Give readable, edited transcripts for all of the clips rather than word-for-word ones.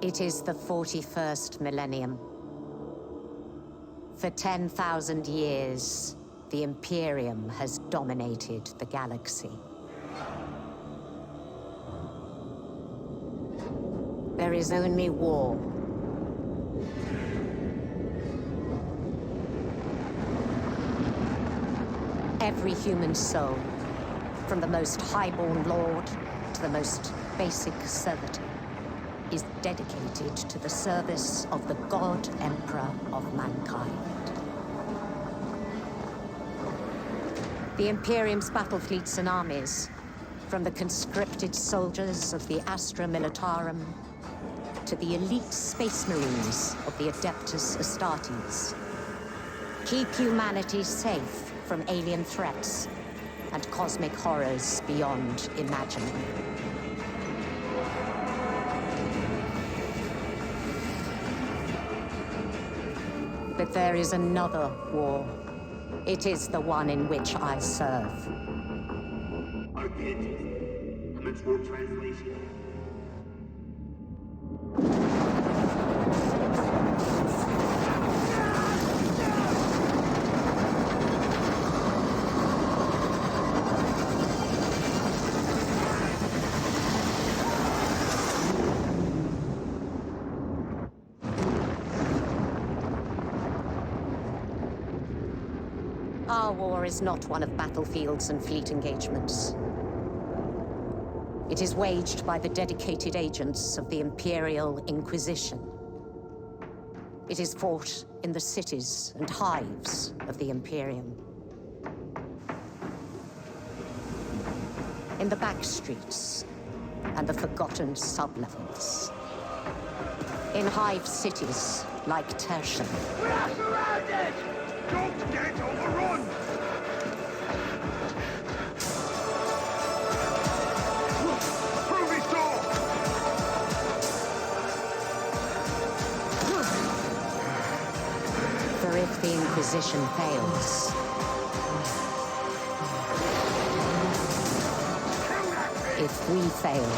It is the 41st millennium. For 10,000 years, the Imperium has dominated the galaxy. There is only war. Every human soul, from the most highborn lord to the most basic servitor, is dedicated to the service of the God Emperor of mankind. The Imperium's battle fleets and armies, from the conscripted soldiers of the Astra Militarum to the elite space marines of the Adeptus Astartes, keep humanity safe from alien threats and cosmic horrors beyond imagining. But there is another war. It is the one in which I serve. Again, commence word translation. Our war is not one of battlefields and fleet engagements. It is waged by the dedicated agents of the Imperial Inquisition. It is fought in the cities and hives of the Imperium. In the back streets and the forgotten sublevels. In hive cities like Tertian. We are surrounded! Don't get overrun! Through this door! For if the Inquisition fails, if we fail,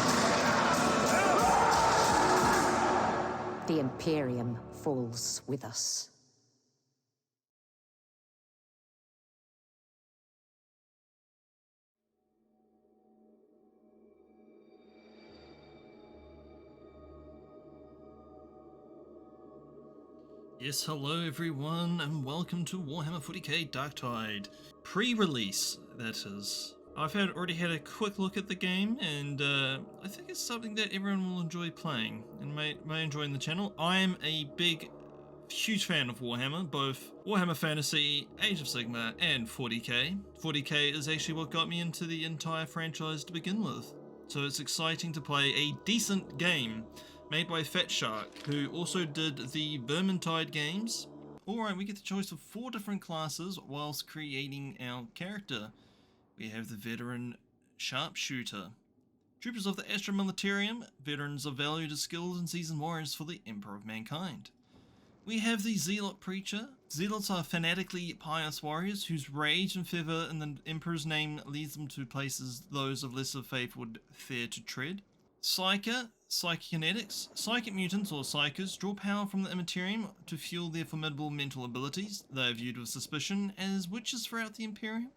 the Imperium falls with us. Yes, hello everyone, and welcome to Warhammer 40k Darktide. Pre-release, that is. I've already had a quick look at the game, and I think it's something that everyone will enjoy playing, and may enjoy in the channel. I am a huge fan of Warhammer, both Warhammer Fantasy, Age of Sigmar, and 40k. 40k is actually what got me into the entire franchise to begin with. So it's exciting to play a decent game made by Fatshark, who also did the Vermintide games. Alright, we get the choice of 4 different classes whilst creating our character. We have the Veteran Sharpshooter. Troopers of the Astra Militarum, veterans of valued as skilled and seasoned warriors for the Emperor of Mankind. We have the Zealot Preacher. Zealots are fanatically pious warriors whose rage and fervor in the Emperor's name leads them to places those of lesser faith would fear to tread. Psyker, Psychokinetics. Psychic mutants, or Psykers, draw power from the Immaterium to fuel their formidable mental abilities. They are viewed with suspicion as witches throughout the Imperium.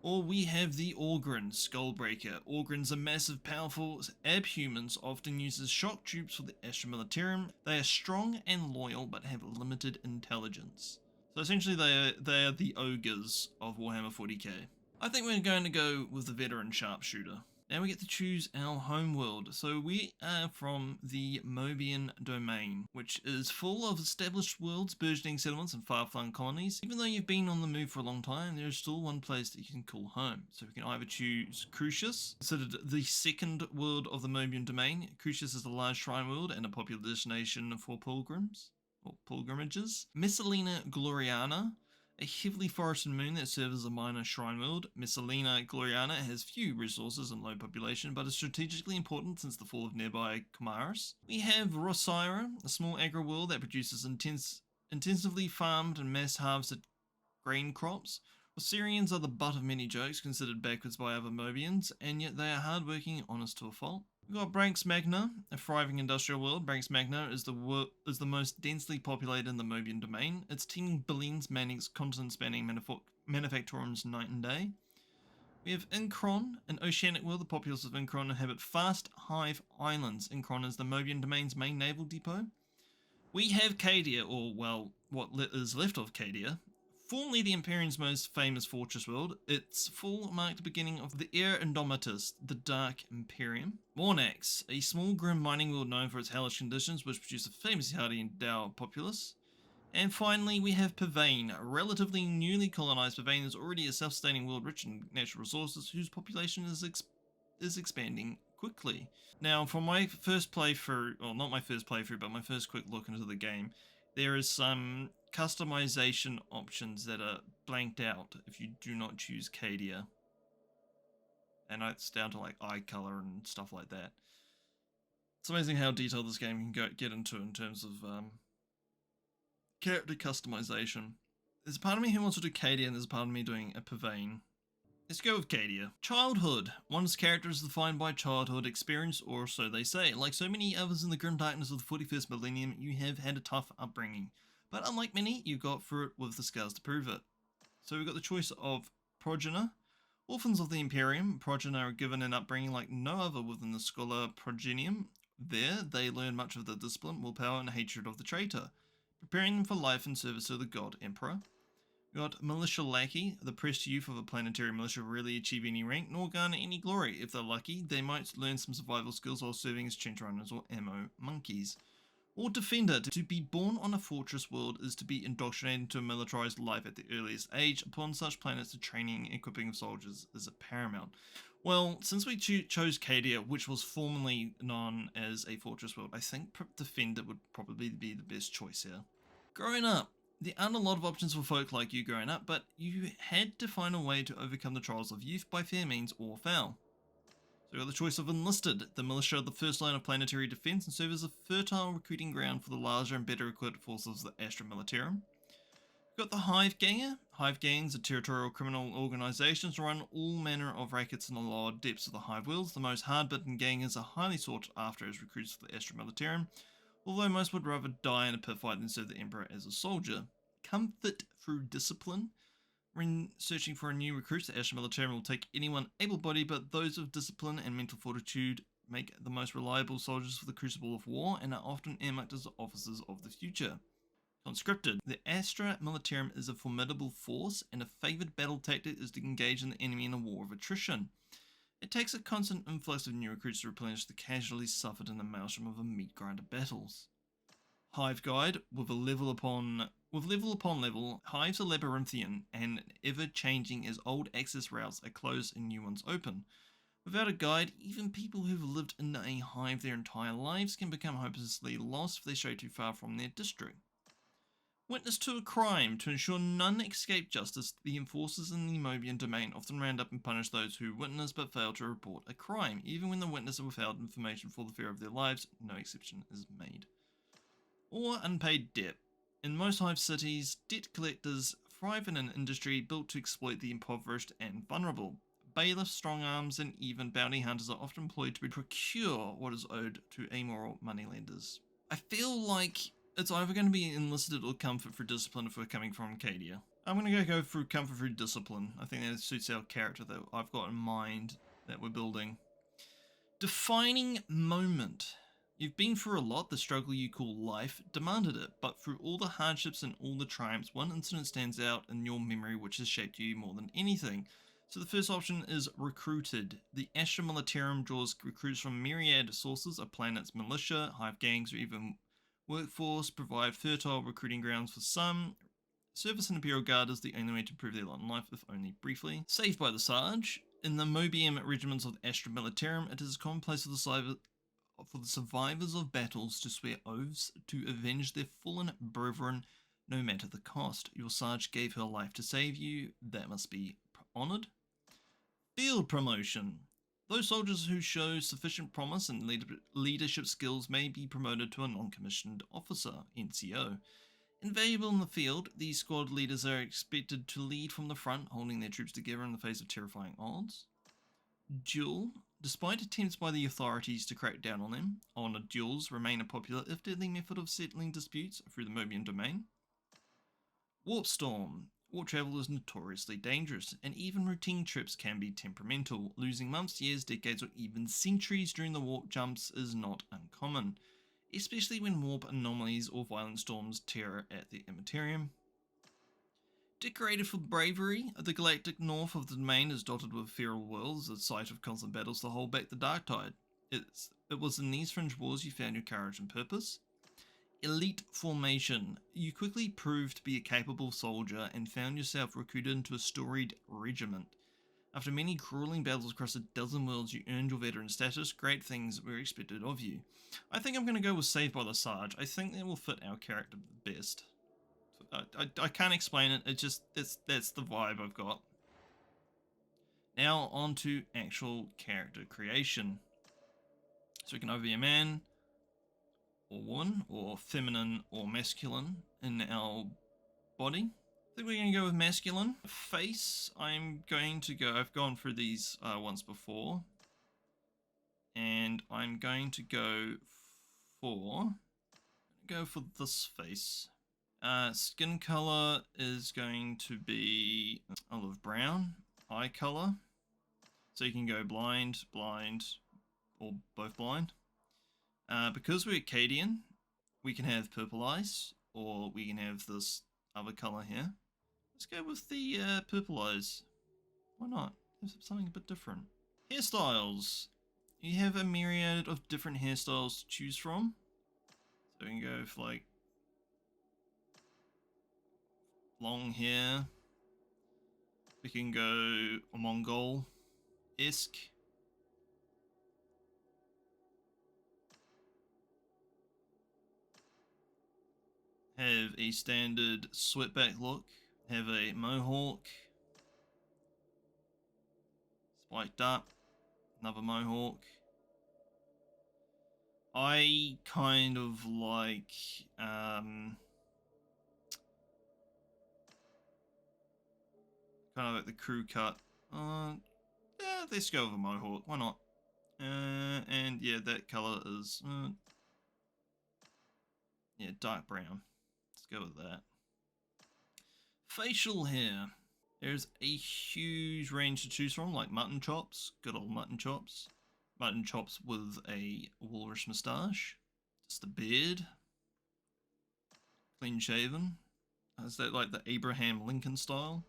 Or we have the Ogryn, Skullbreaker. Ogryn's are massive, powerful abhumans, often used as shock troops for the Astra Militarum. They are strong and loyal, but have limited intelligence. So essentially they are the ogres of Warhammer 40k. I think we're going to go with the Veteran Sharpshooter. Now we get to choose our homeworld. So we are from the Mobian Domain, which is full of established worlds, burgeoning settlements, and far-flung colonies. Even though you've been on the move for a long time, there is still one place that you can call home. So we can either choose Crucius, considered the second world of the Mobian Domain. Crucius is a large shrine world and a popular destination for pilgrims, or pilgrimages. Messalina Gloriana, a heavily forested moon that serves as a minor shrine world. Messalina Gloriana has few resources and low population, but is strategically important since the fall of nearby Comaris. We have Rosira, a small agro world that produces intensively farmed and mass harvested grain crops. Rosirians are the butt of many jokes, considered backwards by other Mobians, and yet they are hardworking and honest to a fault. We've got Branx Magna, a thriving industrial world. Branx Magna is the most densely populated in the Mobian domain. Its teeming billions manage continent-spanning manufactorums night and day. We have Incron, an oceanic world. The populace of Incron inhabit vast hive islands. Incron is the Mobian domain's main naval depot. We have Cadia, or, well, what is left of Cadia, formerly the Imperium's most famous fortress world. Its fall marked the beginning of the Era Indomitus, the Dark Imperium. Mornax, a small grim mining world known for its hellish conditions, which produced a famously hardy and dour populace. And finally, we have Pavane, a relatively newly colonized. Pavane is already a self-sustaining world rich in natural resources, whose population is expanding quickly. Now, for my first playthrough, well, not my first playthrough, but my first quick look into the game, there is some customization options that are blanked out if you do not choose Cadia. And it's down to like eye color and stuff like that. It's amazing how detailed this game can get into in terms of character customization. There's a part of me who wants to do Cadia and there's a part of me doing a Pavane. Let's go with Cadia. Childhood. One's character is defined by childhood experience, or so they say. Like so many others in the grim darkness of the 41st millennium, you have had a tough upbringing. But unlike many, you got through it with the scars to prove it. So we've got the choice of Progenitor. Orphans of the Imperium, Progenitor are given an upbringing like no other within the Scholar Progenium. There, they learn much of the discipline, willpower, and hatred of the traitor, preparing them for life in service to the God Emperor. We got Militia Lackey. The pressed youth of a planetary militia rarely achieve any rank, nor garner any glory. If they're lucky, they might learn some survival skills while serving as trench runners or ammo monkeys. Or Defender. To be born on a fortress world is to be indoctrinated into a militarized life at the earliest age. Upon such planets, the training and equipping of soldiers is paramount. Well, since we chose Cadia, which was formerly known as a fortress world, I think Defender would probably be the best choice here. Growing up. There aren't a lot of options for folk like you growing up, but you had to find a way to overcome the trials of youth by fair means or foul. So we got the choice of Enlisted. The militia are the first line of planetary defense and serve as a fertile recruiting ground for the larger and better equipped forces of the Astra Militarum. We've got the Hive Ganger. Hive Gangs are territorial criminal organisations run all manner of rackets in the lower depths of the Hive Worlds. The most hard-bitten gangers are highly sought after as recruits for the Astra Militarum, although most would rather die in a pit fight than serve the Emperor as a soldier. Comfort through discipline. When searching for a new recruit, the Astra Militarum will take anyone able-bodied, but those of discipline and mental fortitude make the most reliable soldiers for the crucible of war and are often earmarked as the officers of the future. Conscripted. The Astra Militarum is a formidable force, and a favoured battle tactic is to engage the enemy in a war of attrition. It takes a constant influx of new recruits to replenish the casualties suffered in the maelstrom of a meat grinder battles. Hive Guide. With level upon level, hives are labyrinthian and ever-changing as old access routes are closed and new ones open. Without a guide, even people who've lived in a hive their entire lives can become hopelessly lost if they stray too far from their district. Witness to a crime. To ensure none escape justice, the enforcers in the Mobian domain often round up and punish those who witness but fail to report a crime. Even when the witness withheld information for the fear of their lives, no exception is made. Or unpaid debt. In most hive cities, debt collectors thrive in an industry built to exploit the impoverished and vulnerable. Bailiffs, strong arms, and even bounty hunters are often employed to procure what is owed to amoral moneylenders. I feel like it's either going to be Enlisted or Comfort through Discipline if we're coming from Cadia. I'm going to go through Comfort through Discipline. I think that suits our character that I've got in mind that we're building. Defining moment. You've been through a lot. The struggle you call life demanded it, but through all the hardships and all the triumphs, one incident stands out in your memory which has shaped you more than anything. So the first option is Recruited. The Astra Militarum draws recruits from myriad sources, a planet's militia, hive gangs, or even workforce, provide fertile recruiting grounds for some. Service in Imperial Guard is the only way to improve their lot in life, if only briefly. Saved by the Sarge. In the Mobium regiments of the Astra Militarum, it is commonplace for the survivors of battles to swear oaths to avenge their fallen brethren, no matter the cost. Your Sarge gave her life to save you. That must be honoured. Field promotion. Those soldiers who show sufficient promise and leadership skills may be promoted to a non-commissioned officer, NCO. Invaluable in the field, these squad leaders are expected to lead from the front, holding their troops together in the face of terrifying odds. Duel. Despite attempts by the authorities to crack down on them, honoured duels remain a popular if deadly method of settling disputes through the Mobian domain. Warp Storm. Warp travel is notoriously dangerous, and even routine trips can be temperamental. Losing months, years, decades, or even centuries during the warp jumps is not uncommon, especially when warp anomalies or violent storms tear at the Immaterium. Decorated for bravery, the galactic north of the domain is dotted with feral worlds, the site of constant battles to hold back the Darktide. It was in these fringe wars you found your courage and purpose. Elite Formation. You quickly proved to be a capable soldier and found yourself recruited into a storied regiment. After many grueling battles across a dozen worlds, you earned your veteran status. Great things were expected of you. I think I'm going to go with Saved by the Sarge. I think that will fit our character best. I can't explain it. That's the vibe I've got. Now on to actual character creation. So we can either be a man or woman, or feminine or masculine in our body. I think we're going to go with masculine. Face, I've gone through these once before, and I'm going to go for this face. Skin color is going to be olive brown. Eye color, so you can go blind, or both blind. Because we're Acadian, we can have purple eyes, or we can have this other color here. Let's go with the purple eyes. Why not? Have something a bit different. Hairstyles. You have a myriad of different hairstyles to choose from. So we can go for like long hair. We can go a Mongol-esque. Have a standard sweatback look. Have a mohawk. Spiked up. Another mohawk. I kind of like the crew cut. Yeah, let's go with a mohawk. Why not? And yeah, that color is yeah, dark brown. Let's go with that. Facial hair. There's a huge range to choose from, like mutton chops, good old mutton chops. Mutton chops with a walrus moustache. Just the beard. Clean shaven. Is that like the Abraham Lincoln style?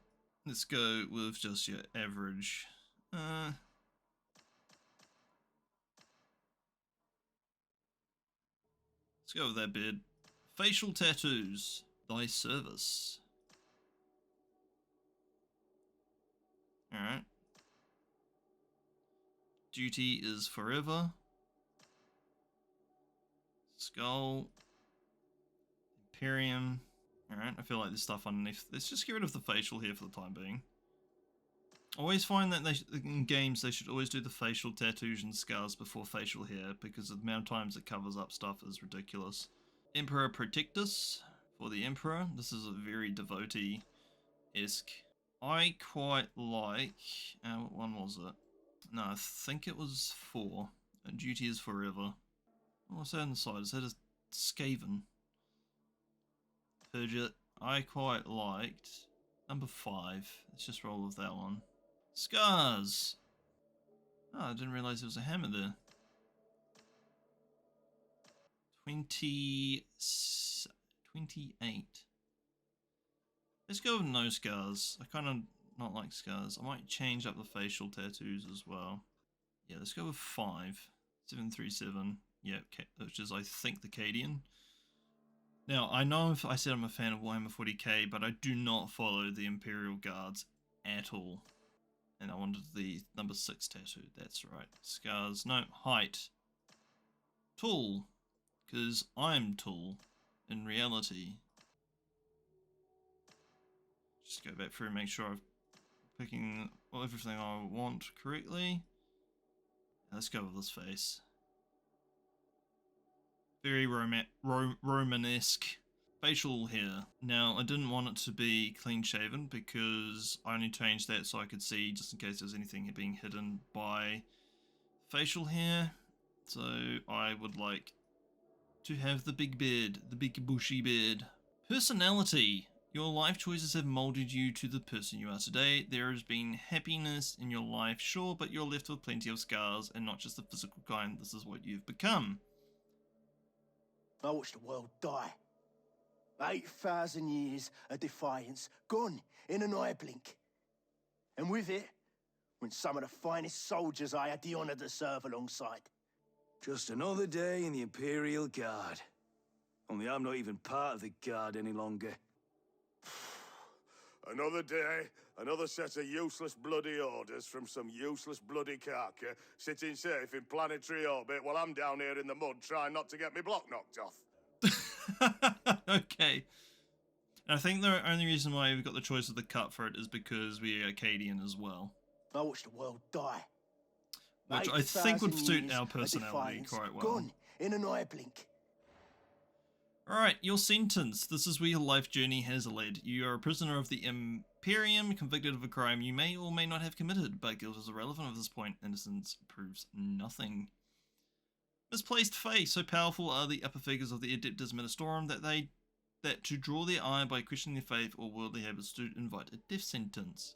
Let's go with just your average. Let's go with that beard. Facial tattoos. Thy service. Alright. Duty is forever. Skull. Imperium. Alright, I feel like there's stuff underneath. Let's just get rid of the facial here for the time being. I always find that in games they should always do the facial tattoos and scars before facial hair, because the amount of times it covers up stuff is ridiculous. Emperor Protectus for the Emperor. This is a very devotee-esque. I quite like... what one was it? No, I think it was 4. Duty is forever. What's that on the side? Is that a Skaven? Purget. I quite liked number 5. Let's just roll with that one. Scars. Oh, I didn't realize there was a hammer there. 28. Let's go with no scars. I kind of not like scars. I might change up the facial tattoos as well. Yeah, let's go with 5. 737. Yeah, which is I think the Cadian. Now, I know if I said I'm a fan of Warhammer 40k, but I do not follow the Imperial Guards at all. And I wanted the number 6 tattoo. That's right. Scars. No, height. Tall. Because I'm tall in reality. Just go back through and make sure I'm picking everything I want correctly. Let's go with this face. Very Romanesque. Facial hair. Now, I didn't want it to be clean shaven because I only changed that so I could see just in case there's anything being hidden by facial hair. So I would like to have the big beard, the big bushy beard. Personality. Your life choices have molded you to the person you are today. There has been happiness in your life, sure, but you're left with plenty of scars, and not just the physical kind. This is what you've become. I watched the world die. 8,000 years of defiance, gone in an eye blink. And with it, went some of the finest soldiers I had the honor to serve alongside. Just another day in the Imperial Guard. Only I'm not even part of the Guard any longer. Another day, another set of useless bloody orders from some useless bloody carker sitting safe in planetary orbit while I'm down here in the mud trying not to get me block knocked off. Okay. I think the only reason why we've got the choice of the cut for it is because we're Acadian as well. I watched the world die. Which I think would 8,000 suit years our of personality defiance, quite well. gone in an eye blink. Alright, your sentence. This is where your life journey has led. You are a prisoner of the Imperium, convicted of a crime you may or may not have committed, but guilt is irrelevant at this point. Innocence proves nothing. Misplaced faith. So powerful are the upper figures of the Adeptus Ministorum that to draw their ire by questioning their faith or worldly habits to invite a death sentence.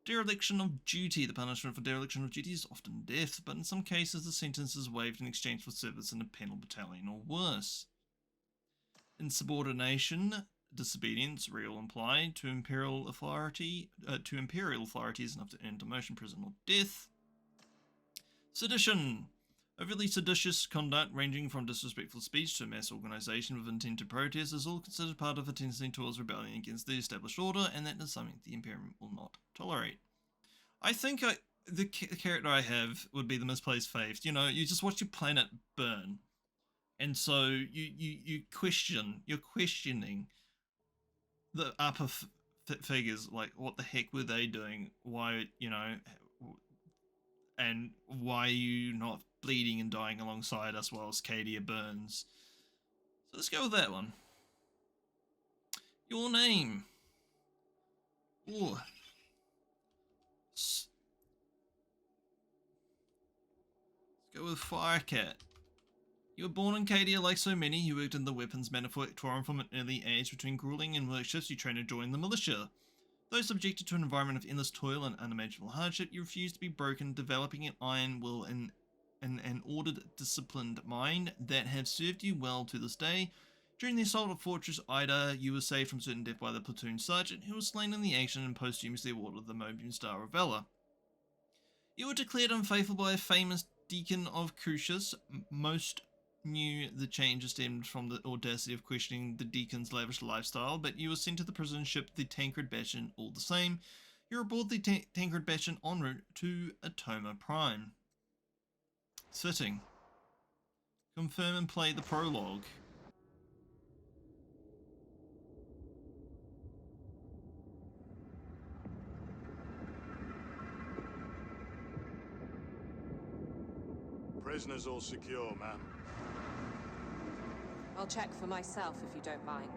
Dereliction of duty. The punishment for dereliction of duty is often death, but in some cases the sentence is waived in exchange for service in a penal battalion or worse. Insubordination, disobedience, real implied, to imperial authority is enough to earn demotion, prison, or death. Sedition. Overly seditious conduct ranging from disrespectful speech to mass organisation with intent to protest is all considered part of a tendency towards rebellion against the established order, and that is something the Imperium will not tolerate. I think the character I have would be the misplaced faith. You know, you just watch your planet burn, and so you're questioning the upper figures, like what the heck were they doing? Why, you know, and why are you not bleeding and dying alongside us whilst Cadia burns? So let's go with that one. Your name. Ooh. Let's go with Firecat. You were born in Cadia like so many. You worked in the weapons manufactorum from an early age. Between grueling and work shifts, you trained to join the militia. Though subjected to an environment of endless toil and unimaginable hardship, you refused to be broken, developing an iron will and an ordered, disciplined mind that have served you well to this day. During the assault of Fortress Ida, you were saved from certain death by the platoon sergeant, who was slain in the action and posthumously awarded the Mobian Star of Valor. You were declared unfaithful by a famous deacon of Crucius. Most knew the change stemmed from the audacity of questioning the deacon's lavish lifestyle, but you were sent to the prison ship the Tancred Bastion all the same. You're aboard the Tancred Bastion en route to Atoma Prime. Sitting. Confirm and play the prologue. Prisoners all secure, ma'am. I'll check for myself if you don't mind.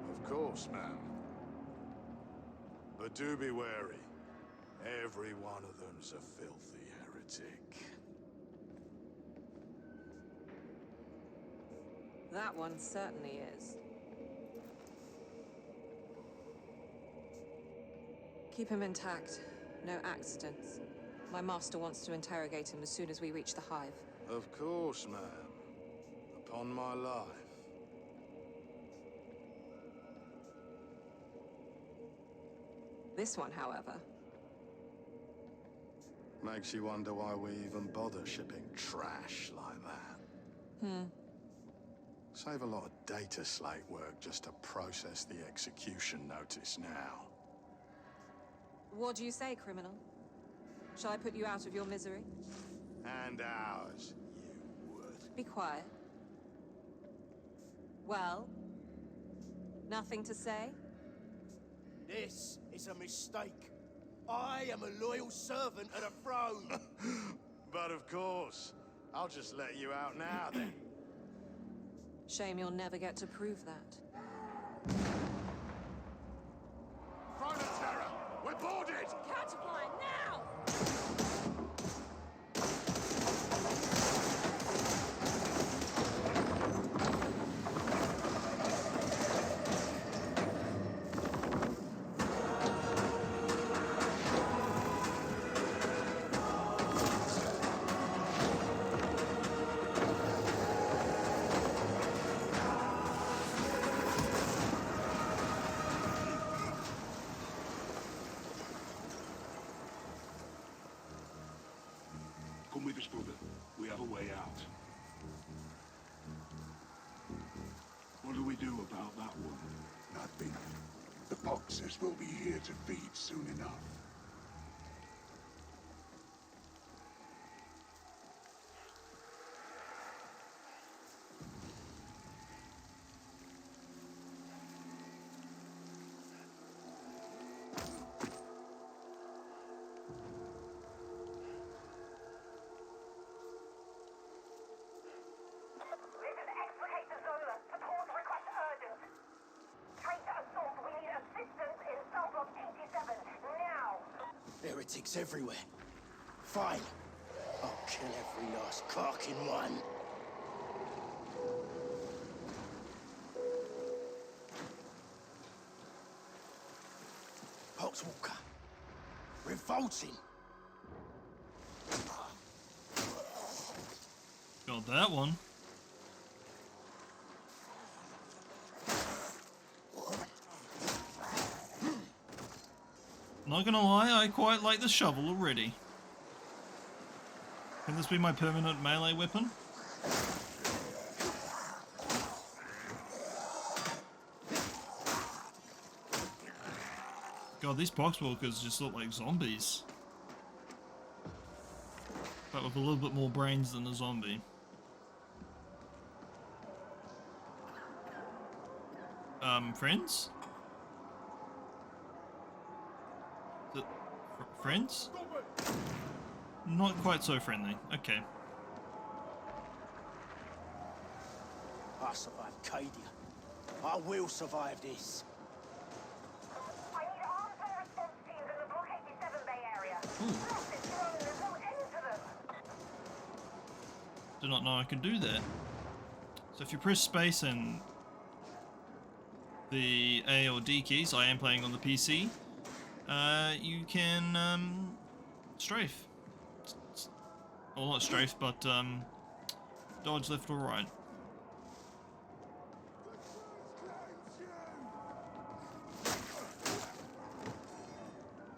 Of course, ma'am. But do be wary. Every one of them's a filthy heretic. That one certainly is. Keep him intact. No accidents. My master wants to interrogate him as soon as we reach the hive. Of course, ma'am. Upon my life. This one, however. Makes you wonder why we even bother shipping trash like that. Save a lot of data slate work just to process the execution notice now. What do you say, criminal? Shall I put you out of your misery? And ours, you would. Be quiet. Well? Nothing to say? This is a mistake. I am a loyal servant of the throne. But of course, I'll just let you out now then. Shame you'll never get to prove that. Throne of Terror, we're boarded! Catapult now! Says we'll be here to feed soon enough. Heretics everywhere. Fine. I'll kill every last carking one. Poxwalker. Revolting. Got that one. Not gonna lie, I quite like the shovel already. Can this be my permanent melee weapon? God, these poxwalkers just look like zombies. But with a little bit more brains than a zombie. Friends? Friends? Not quite so friendly. Okay. I survived Cadia. I will survive this. I need arms and response teams in the Block 87 Bay area. Ooh. Lost it drone, there's no end to them. Did not know I could do that. So if you press space and the A or D keys, I am playing on the PC, you can strafe. Well, not strafe, but dodge left or right.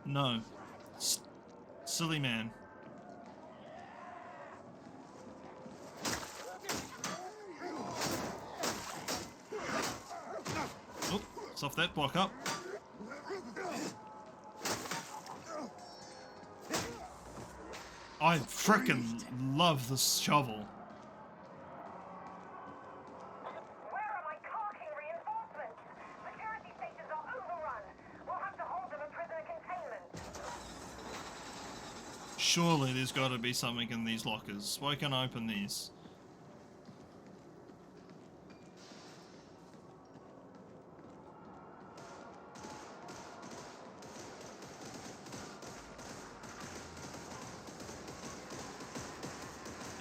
No. Silly man. Oh, stuff that block up. I frickin' love this shovel. Where are my carking reinforcements? Security stations are overrun. We'll have to hold them in prisoner containment. Surely there's got to be something in these lockers. Why can't I open these?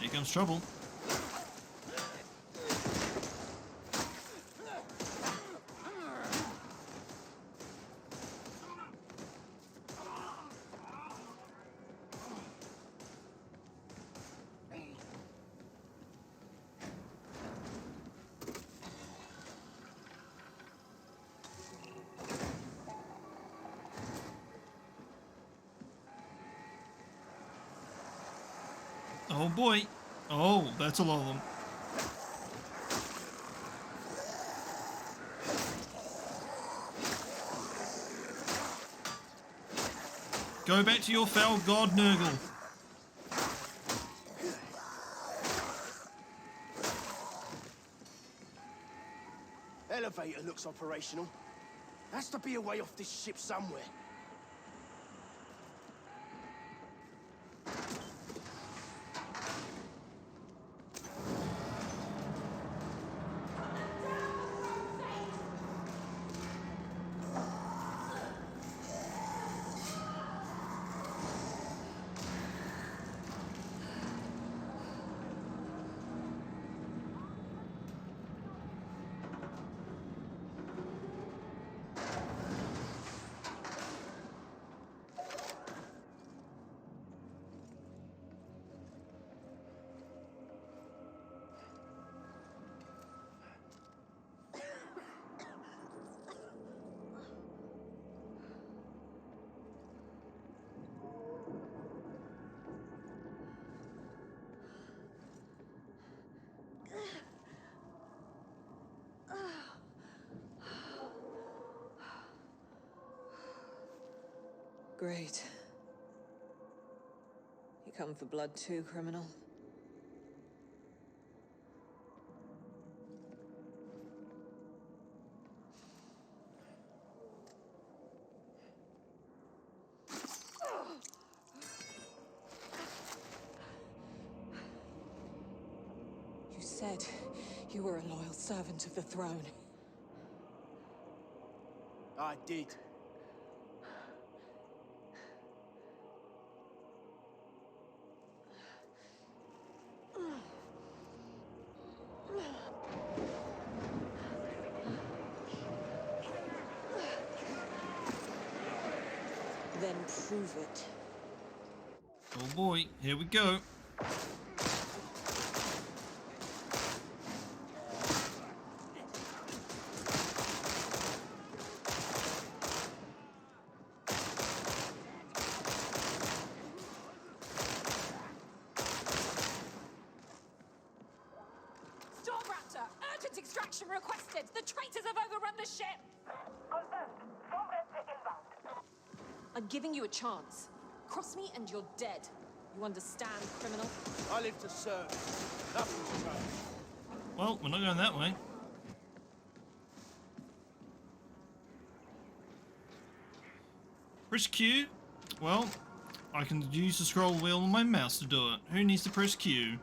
Here comes trouble. Oh boy. Oh, that's a lot of them. Go back to your foul god, Nurgle. Elevator looks operational. Has to be a way off this ship somewhere. Great. You come for blood too, criminal? You said you were a loyal servant of the throne. I did. Then prove it. Oh boy, here we go. Stormraptor! Urgent extraction requested! The traitors have overrun the ship! Confirmed. Stormraptor inbound. I'm giving you a chance. Cross me and you're dead. You understand, criminal? I live to serve. Nothing's changed. Well, we're not going that way. Press Q? Well, I can use the scroll wheel on my mouse to do it. Who needs to press Q?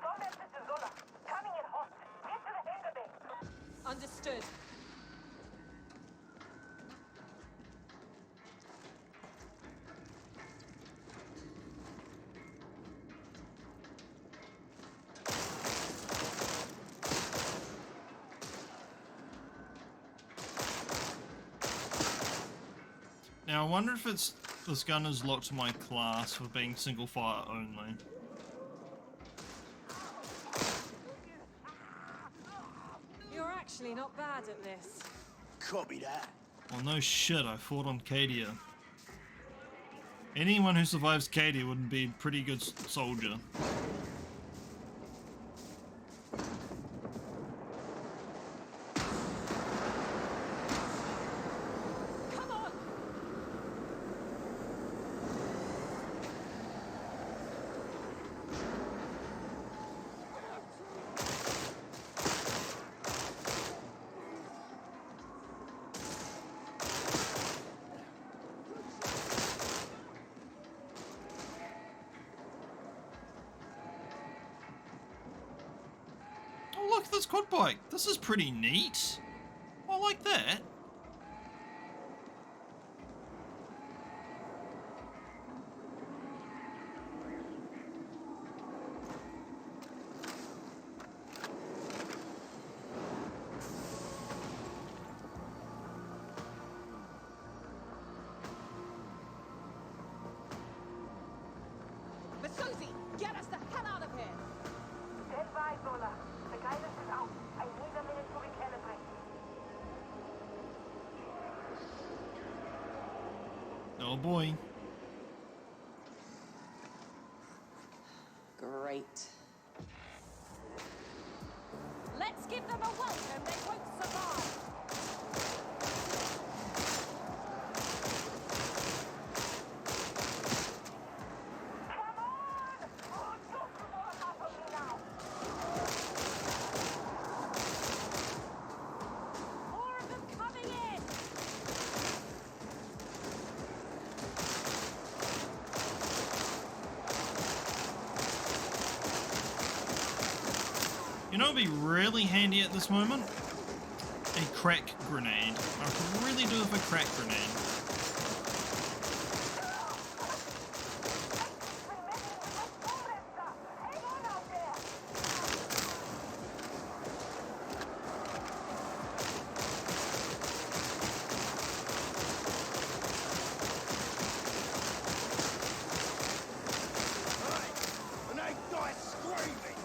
Stormraptor to Zola. Coming in hot. Get to the hangar bay. Understood. Now I wonder if this gun is locked to my class for being single fire only. You're actually not bad at this. Copy that. Well, no shit, I fought on Cadia. Anyone who survives Cadia would be a pretty good soldier. Come on! Oh look, this quad bike. This is pretty neat. I like that. Masuzi, get us the hell out of here! Stand by, Zola. The guidance is out. I need a minute to recalibrate. Oh boy. Great. Let's give them a welcome they won't survive! Come on! Oh, don't come on top of me now. More of them coming in! You know what would be really handy at this moment? A crack grenade. I could really do with a crack grenade. Hang on out there! And they die screaming.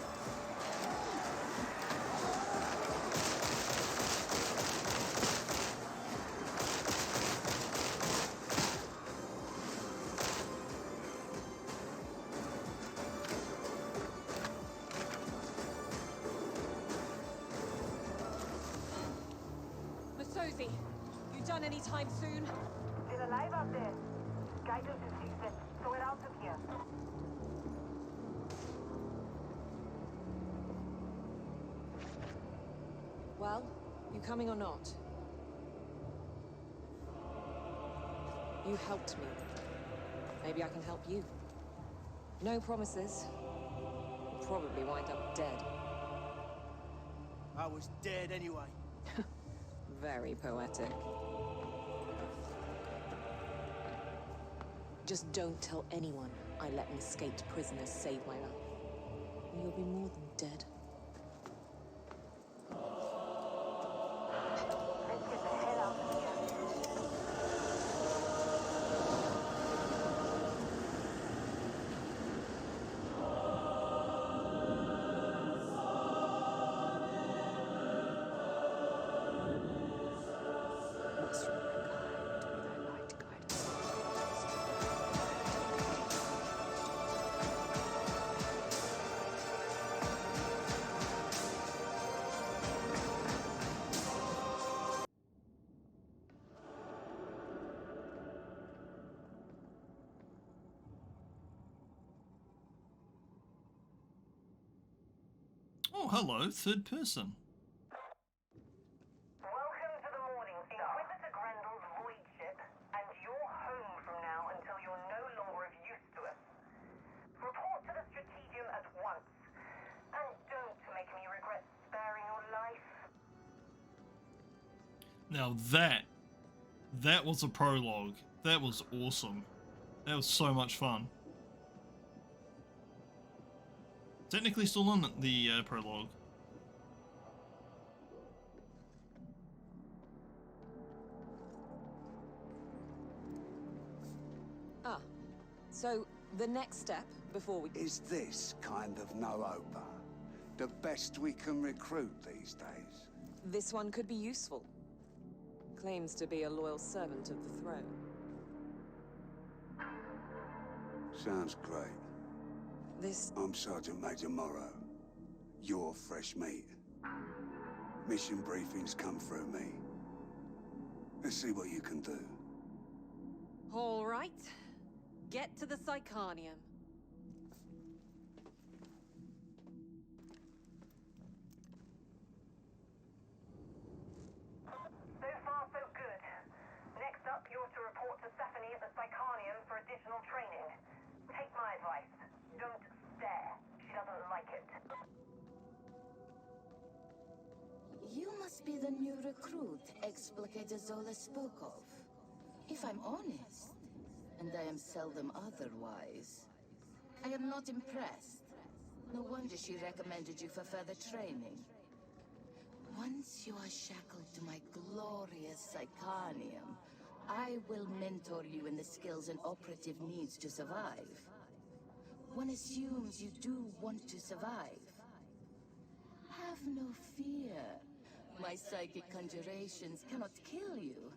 Susie, you done any time soon? Still alive out there. Guidance is useless, so we're out of here. Well, you coming or not? You helped me. Maybe I can help you. No promises. You'll probably wind up dead. I was dead anyway. Very poetic. Just don't tell anyone I let an escaped prisoner save my life. Or you'll be more than dead. Let's get the hell out of here. Oh, hello, third person. Welcome to the morning, Inquisitor Grendel's void ship, and you're home from now until you're no longer of use to us. Report to the Strategium at once, and don't make me regret sparing your life. Now that was a prologue. That was awesome. That was so much fun. Technically still on the prologue. Ah, so the next step before we... Is this kind of no-oper the best we can recruit these days? This one could be useful. Claims to be a loyal servant of the throne. Sounds great. This... I'm Sergeant Major Morrow. You're fresh meat. Mission briefings come through me. Let's see what you can do. All right. Get to the Psychanium. So far, so good. Next up, you're to report to Stephanie at the Psychanium for additional training. Take my advice. Don't stare. She doesn't like it. You must be the new recruit Explicator Zola spoke of. If I'm honest, and I am seldom otherwise, I am not impressed. No wonder she recommended you for further training. Once you are shackled to my glorious Psychanium, I will mentor you in the skills and operative needs to survive. One assumes you do want to survive. Have no fear. My psychic conjurations cannot kill you,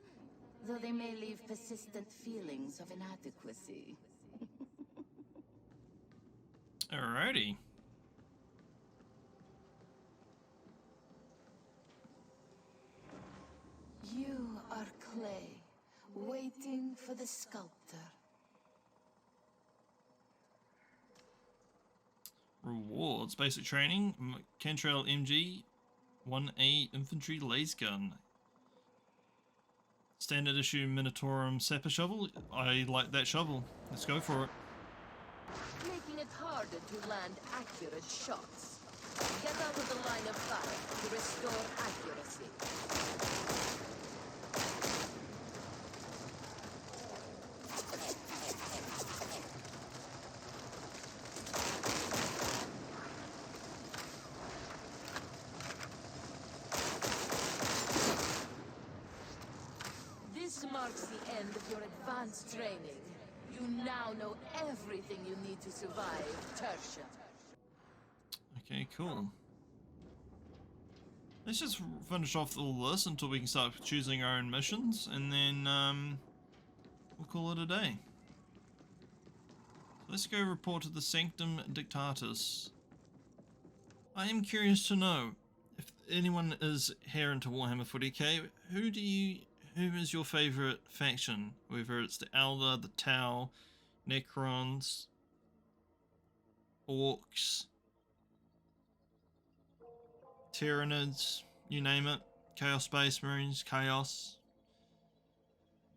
though they may leave persistent feelings of inadequacy. Alrighty. You are clay, waiting for the sculptor. Rewards. Basic training. Cantrell MG. 1A Infantry Laser Gun. Standard issue Minotaurum Sapper Shovel. I like that shovel. Let's go for it. Making it harder to land accurate shots. Get out of the line of fire to restore accuracy. This marks the end of your advanced training. You now know everything you need to survive Tertia. Okay, cool. Let's just finish off all this until we can start choosing our own missions, and then we'll call it a day. So let's go report to the Sanctum Dictatus. I am curious to know anyone is here into Warhammer 40k, who is your favourite faction? Whether it's the Eldar, the Tau, Necrons, Orcs, Tyranids, you name it. Chaos Space Marines, Chaos,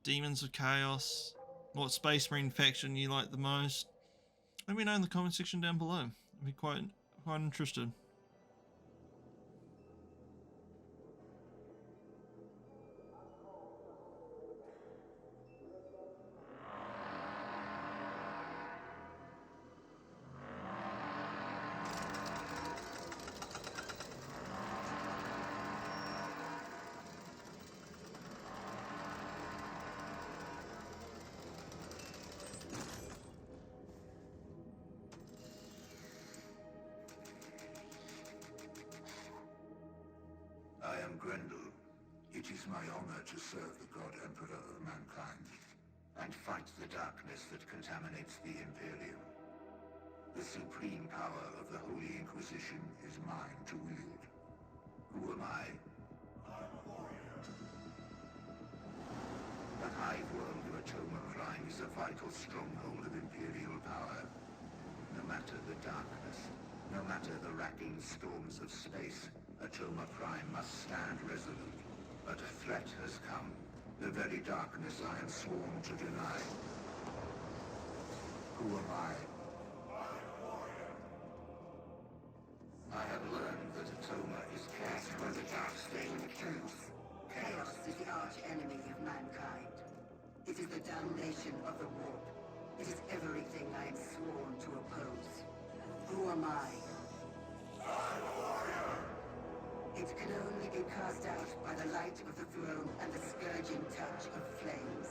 Demons of Chaos. What Space Marine faction you like the most? Let me know in the comment section down below. I'd be quite interested. I am Grendel. It is my honor to serve the God Emperor of mankind and fight the darkness that contaminates the Imperium. The supreme power of the Holy Inquisition is mine to wield. Who am I? I'm a warrior. The hive world of Atoma Prime is a vital stronghold of Imperial power. No matter the darkness, no matter the racking storms of space, Atoma Prime must stand resolute. But a threat has come. The very darkness I am sworn to deny. Who am I? I'm a warrior. I have learned that Atoma is cast by the dark stain of chaos. Chaos is the arch enemy of mankind. It is the damnation of the warp. It is everything I am sworn to oppose. Who am I? I'm a warrior. It can only be cast out by the light of the throne and the scourging touch of flames.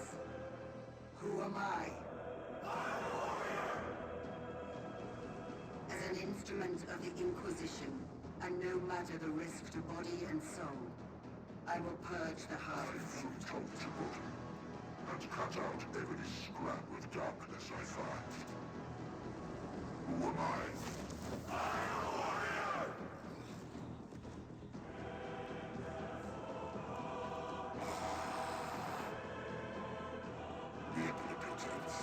Who am I? I'm a warrior. As an instrument of the Inquisition, and no matter the risk to body and soul, I will purge the hive from top to bottom, and cut out every scrap of darkness I find. Who am I? I'm a warrior! The omnipotence.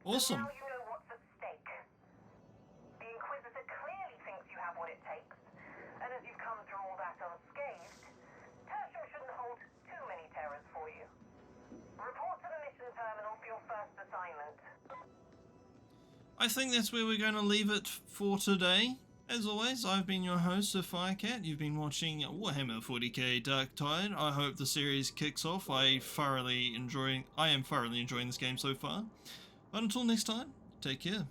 Awesome. Now you know what's at stake. The Inquisitor clearly thinks you have what it takes, and as you've come through all that unscathed, Tertium shouldn't hold too many terrors for you. Report to the mission terminal for your first assignment. I think that's where we're going to leave it for today. As always, I've been your host, Sir Firecat. You've been watching Warhammer 40k Darktide. I hope the series kicks off. I am thoroughly enjoying this game so far. But until next time, take care.